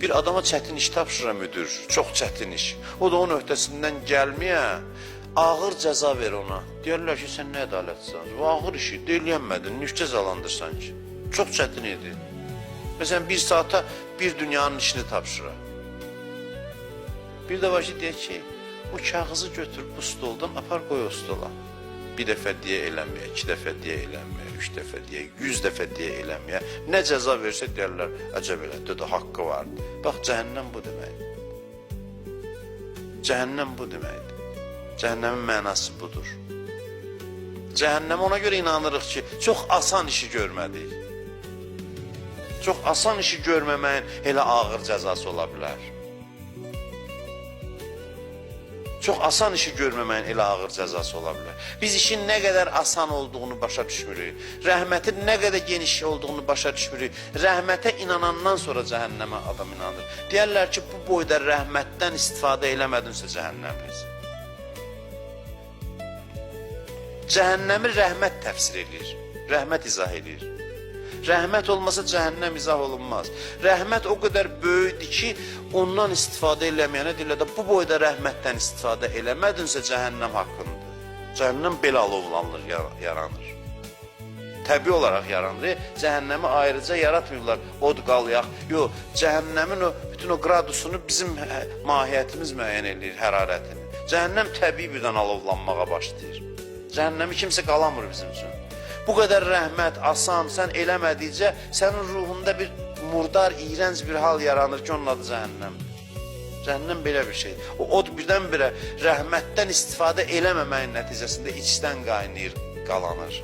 Bir adama çətin iş tapşıra müdür, çox çətin iş. O da onun öhdəsindən gəlməyə, ağır cəza ver ona. Deyərlər ki, sən nə ədalətsən? Bu ağır işi, deyilənmədin, nüş cəzalandırsan ki. Çox çətin idi. Məsələn, bir saata bir dünyanın işini tapşıra. Bir də var ki, deyək ki, o kağızı götür bu stoldan, apar qoy o stola. Bir dəfə deyə eləməyə, 2 dəfə deyə eləməyə, 3 dəfə deyə, 100 dəfə deyə eləməyə. Nə cəza versə deyərlər, əcəb elədi, də haqqı vardı. Bax, cəhənnəm bu deməkdir. Cəhənnəm bu deməkdir. Cəhənnəmin mənası budur. Cəhənnəmə ona görə inanırıq ki, çox asan işi görmədik. Çox asan işi görməməyin elə ağır cəzası ola bilər. Çox asan işi görməməyin elə ağır cəzası ola bilər. Biz işin nə qədər asan olduğunu başa düşmürük. Rəhmətin nə qədər geniş olduğunu başa düşmürük. Rəhmətə inanandan sonra cəhənnəmə adam inanır. Deyərlər ki, bu boyda rəhmətdən istifadə eləmədinsə cəhənnəmlisən. Cəhənnəmi rəhmət təfsir edir, rəhmət izah edir. Rəhmət olmasa cəhənnəm izah olunmaz. Rəhmət o qədər böyükdür ki, ondan istifadə eləməyənə deyirlər də, bu boyda rəhmətdən istifadə eləmədinsə cəhənnəm haqqındır. Cəhənnəm belə alovlanır, yaranır. Təbii olaraq yaranır. Cəhənnəmi ayrıca yaratmıyorlar, od qalayaq. Yox, cəhənnəmin bütün o qradusunu bizim mahiyyətimiz müəyyən edir, hərarətini. Cəhənnəm təbii birdən alovlanmağa başlayır. Cəhənnəmi kimsə qalamır bizim üçün. Bu qədər rəhmət, asan, sən eləmədikcə sənin ruhunda bir murdar, iğrənc bir hal yaranır ki, onun adı cəhənnəmdir. Cəhənnəm belə bir şeydir. O od birdən-birə rəhmətdən istifadə eləməməyin nəticəsində içdən qaynayır, qalanır.